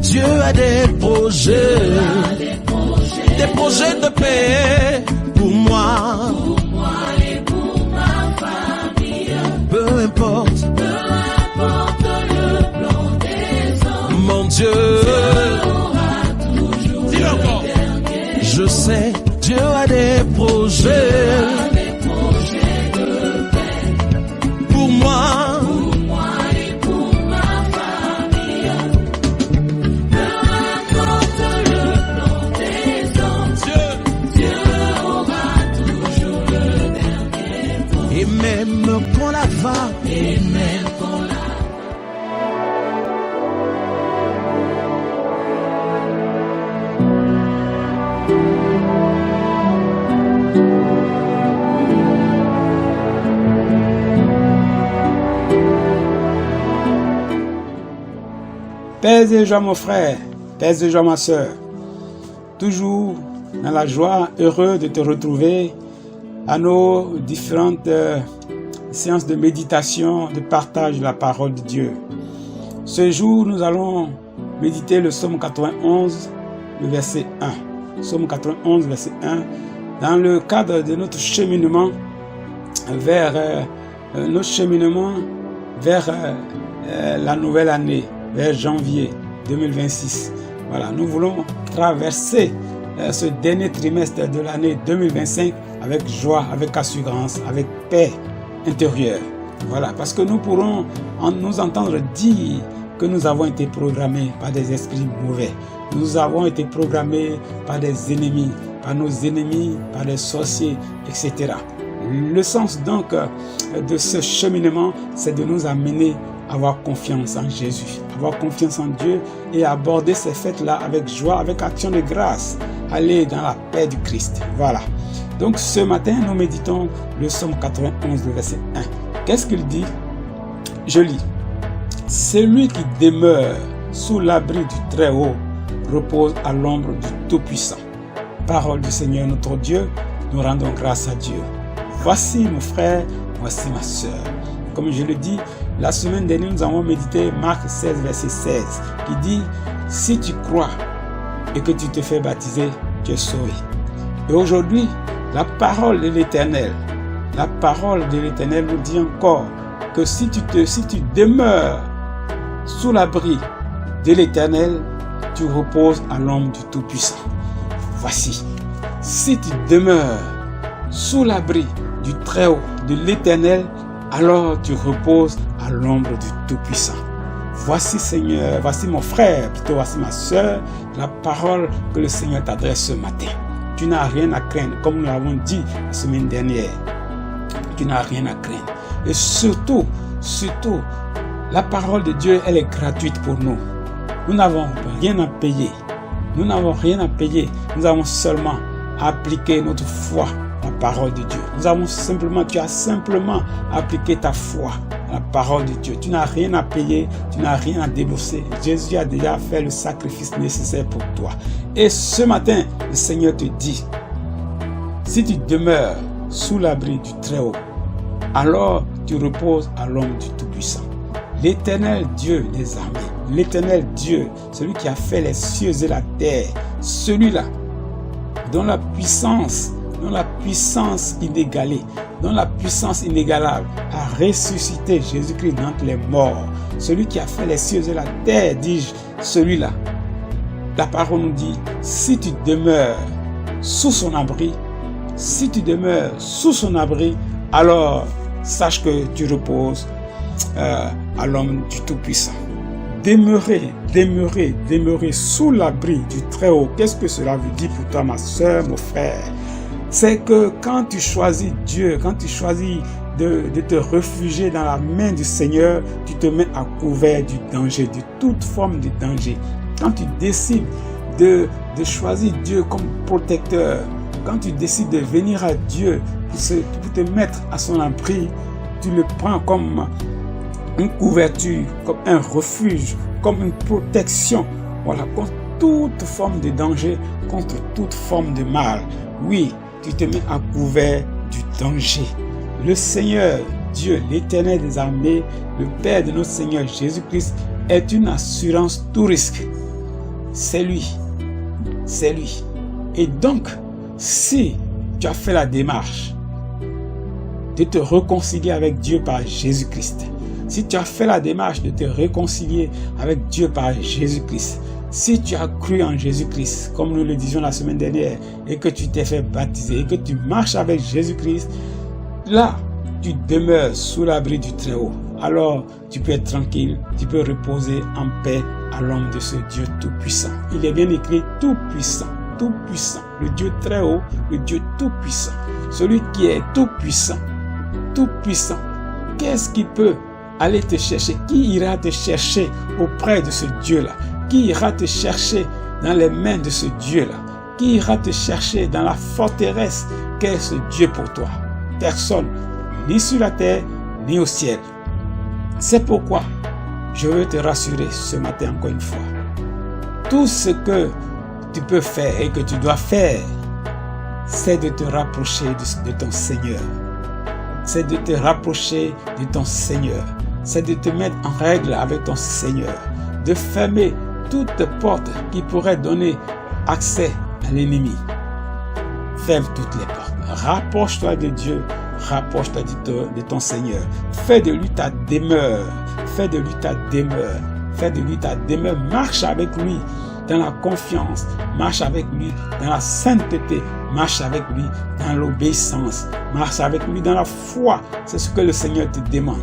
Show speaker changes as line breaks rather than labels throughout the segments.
Dieu a des projets de paix pour moi
et pour ma famille.
Peu importe
le plan des hommes,
mon Dieu
aura toujours
dis-le encore.
le dernier.
Je sais Dieu a des projets
De paix
pour moi
pour moi et pour ma famille. Peu importe le plan des hommes, Dieu aura toujours le dernier mot.
et même quand la va
Et même quand la
Paix et joie mon frère, paix et joie ma soeur. Toujours dans la joie, heureux de te retrouver à nos différentes séances de méditation, de partage de la parole de Dieu. Ce jour, nous allons méditer le psaume 91, le verset 1. Psaume 91, verset 1, dans le cadre de notre cheminement vers la nouvelle année, vers janvier 2026. Voilà, nous voulons traverser ce dernier trimestre de l'année 2025 avec joie, avec assurance, avec paix intérieure. Voilà, parce que nous pourrons nous entendre dire que nous avons été programmés par des esprits mauvais. Nous avons été programmés par des ennemis, par nos ennemis, par des sorciers, etc. Le sens donc de ce cheminement, c'est de nous amener à avoir confiance en Jésus, avoir confiance en Dieu et aborder ces fêtes-là avec joie, avec action de grâce, aller dans la paix du Christ. Voilà. Donc ce matin, nous méditons le psaume 91, le verset 1. Qu'est-ce qu'il dit? Je lis. Celui qui demeure sous l'abri du Très-Haut repose à l'ombre du Tout-Puissant. Parole du Seigneur notre Dieu, nous rendons grâce à Dieu. Voici mon frère, voici ma soeur. Comme je le dis, la semaine dernière, nous avons médité Marc 16, verset 16, qui dit « Si tu crois et que tu te fais baptiser, tu es sauvé. » Et aujourd'hui, la parole de l'Éternel nous dit encore que si tu demeures sous l'abri de l'Éternel, tu reposes à l'ombre du Tout-Puissant. Voici, si tu demeures sous l'abri du Très-Haut, de l'Éternel, alors tu reposes à l'ombre du Tout-Puissant. Voici Seigneur, voici mon frère, plutôt voici ma soeur, la parole que le Seigneur t'adresse ce matin. Tu n'as rien à craindre, comme nous l'avons dit la semaine dernière. Tu n'as rien à craindre. Et surtout, la parole de Dieu, elle est gratuite pour nous. Nous n'avons rien à payer. Nous n'avons rien à payer. Nous avons seulement à appliquer notre foi à la parole de Dieu. Tu as simplement appliqué ta foi à la parole de Dieu. Tu n'as rien à payer, tu n'as rien à débourser. Jésus a déjà fait le sacrifice nécessaire pour toi. Et ce matin, le Seigneur te dit, si tu demeures sous l'abri du Très-Haut, alors tu reposes à l'ombre du Tout-Puissant. L'Éternel Dieu des armées, l'Éternel Dieu, celui qui a fait les cieux et la terre, celui-là, dont la puissance inégalée, dont la puissance inégalable a ressuscité Jésus-Christ d'entre les morts, celui qui a fait les cieux et la terre, dis-je, celui-là. La parole nous dit, si tu demeures sous son abri, alors sache que tu reposes à l'homme du Tout-Puissant. Demeurer sous l'abri du Très-Haut. Qu'est-ce que cela veut dire pour toi, ma soeur, mon frère? C'est que quand tu choisis Dieu, quand tu choisis de te réfugier dans la main du Seigneur, tu te mets à couvert du danger, de toute forme de danger. Quand tu décides de choisir Dieu comme protecteur, quand tu décides de venir à Dieu pour te mettre à son abri, tu le prends comme une couverture, comme un refuge, comme une protection, voilà, contre toute forme de danger, contre toute forme de mal. Oui, tu te mets à couvert du danger. Le Seigneur, Dieu, l'Éternel des armées, le Père de notre Seigneur Jésus-Christ, est une assurance tout risque. c'est lui. C'est lui. Et donc, si tu as fait la démarche de te réconcilier avec Dieu par Jésus-Christ, si tu as fait la démarche de te réconcilier avec Dieu par Jésus-Christ, si tu as cru en Jésus-Christ, comme nous le disions la semaine dernière, et que tu t'es fait baptiser, et que tu marches avec Jésus-Christ, là, tu demeures sous l'abri du Très-Haut. Alors, tu peux être tranquille, tu peux reposer en paix à l'ombre de ce Dieu tout-puissant. Il est bien écrit tout-puissant, tout-puissant, le Dieu Très-Haut, le Dieu tout-puissant, celui qui est tout-puissant, tout-puissant. Qu'est-ce qui peut aller te chercher? Qui ira te chercher auprès de ce Dieu-là? Qui ira te chercher dans les mains de ce Dieu-là? Qui ira te chercher dans la forteresse qu'est ce Dieu pour toi? Personne, ni sur la terre, ni au ciel. C'est pourquoi je veux te rassurer ce matin encore une fois. Tout ce que tu peux faire et que tu dois faire, c'est de te rapprocher de ton Seigneur. C'est de te rapprocher de ton Seigneur. C'est de te mettre en règle avec ton Seigneur. De fermer toute porte qui pourrait donner accès à l'ennemi. Ferme toutes les portes. Rapproche-toi de Dieu. Rapproche-toi de ton Seigneur. Fais de lui ta demeure. Fais de lui ta demeure. Fais de lui ta demeure. Marche avec lui dans la confiance. Marche avec lui dans la sainteté. Marche avec lui dans l'obéissance. Marche avec lui dans la foi. C'est ce que le Seigneur te demande.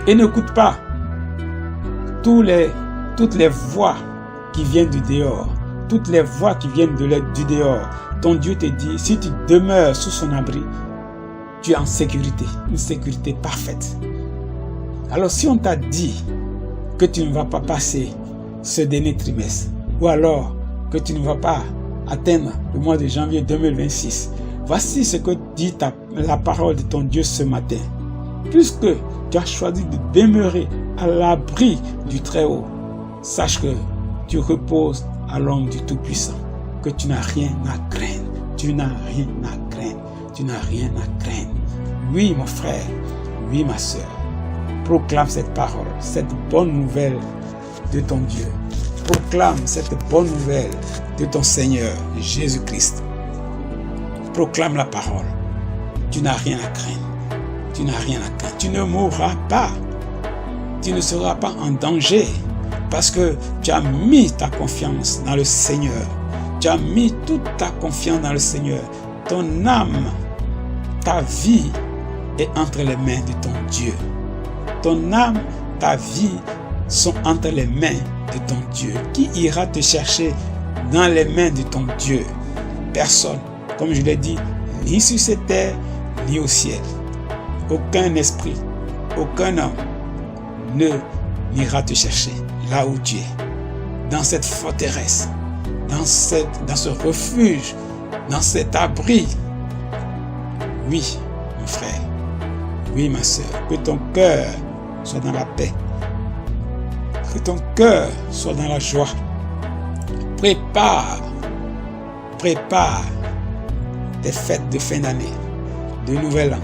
Et n'écoute pas toutes les voix qui viennent du dehors. Toutes les voix qui viennent du dehors. Ton Dieu te dit, si tu demeures sous son abri, tu es en sécurité, une sécurité parfaite. Alors si on t'a dit que tu ne vas pas passer ce dernier trimestre, ou alors que tu ne vas pas atteindre le mois de janvier 2026, voici ce que dit la parole de ton Dieu ce matin. Puisque tu as choisi de demeurer à l'abri du Très-Haut, sache que tu reposes à l'ombre du Tout-Puissant, que tu n'as rien à craindre. Tu n'as rien à craindre. Tu n'as rien à craindre. Oui, mon frère, oui, ma soeur, proclame cette parole, cette bonne nouvelle de ton Dieu. Proclame cette bonne nouvelle de ton Seigneur, Jésus-Christ. Proclame la parole. Tu n'as rien à craindre. Tu n'as rien à craindre. Tu ne mourras pas. Tu ne seras pas en danger parce que tu as mis ta confiance dans le Seigneur. Tu as mis toute ta confiance dans le Seigneur. Ton âme, ta vie est entre les mains de ton Dieu. Ton âme, ta vie sont entre les mains de ton Dieu. Qui ira te chercher dans les mains de ton Dieu? Personne, comme je l'ai dit, ni sur cette terre, ni au ciel. Aucun esprit, aucun homme n'ira te chercher là où tu es. Dans cette forteresse, dans ce refuge, dans cet abri. Oui, mon frère, oui, ma soeur, que ton cœur soit dans la paix, que ton cœur soit dans la joie. Prépare tes fêtes de fin d'année, de nouvel an,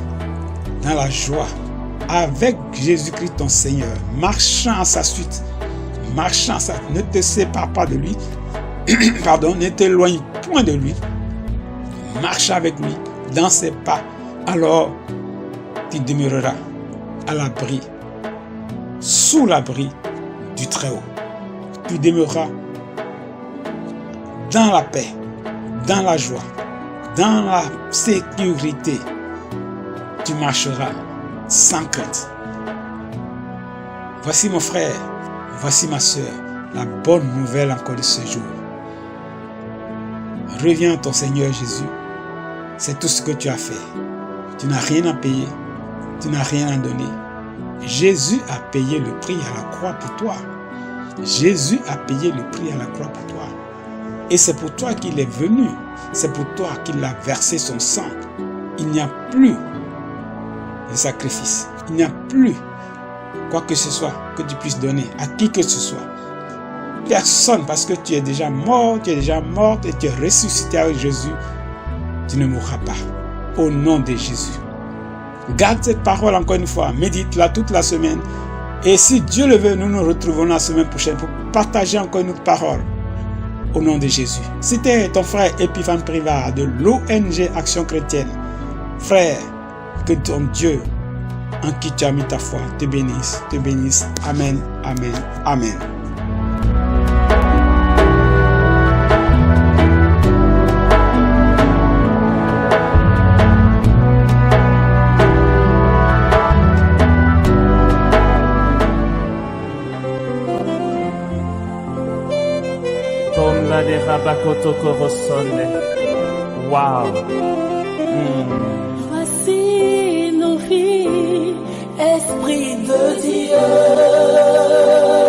dans la joie, avec Jésus-Christ ton Seigneur, marchant à sa suite, ne te sépare pas de lui, pardon, ne t'éloigne point de lui, marche avec lui dans ses pas, alors tu demeureras à l'abri, sous l'abri du Très-Haut. Tu demeureras dans la paix, dans la joie, dans la sécurité. Tu marcheras sans crainte. Voici mon frère, voici ma soeur, la bonne nouvelle encore de ce jour. Reviens à ton Seigneur Jésus. C'est tout ce que tu as fait. Tu n'as rien à payer. Tu n'as rien à donner. Jésus a payé le prix à la croix pour toi. Jésus a payé le prix à la croix pour toi. Et c'est pour toi qu'il est venu. C'est pour toi qu'il a versé son sang. Il n'y a plus de sacrifice. Il n'y a plus quoi que ce soit que tu puisses donner à qui que ce soit. Personne, parce que tu es déjà mort, tu es déjà morte et tu es ressuscité avec Jésus. Tu ne mourras pas. Au nom de Jésus. Garde cette parole encore une fois. Médite-la toute la semaine Et si Dieu le veut, nous nous retrouvons la semaine prochaine pour partager encore une autre parole. Au nom de Jésus. C'était ton frère Epiphane Privard de l'ONG Action Chrétienne. Frère, que ton Dieu, en qui tu as mis ta foi, te bénisse, te bénisse. Amen, amen, amen.
Tomba de Rabakotoko Rosonde. Wow.
Voici nos vies, Esprit de Dieu.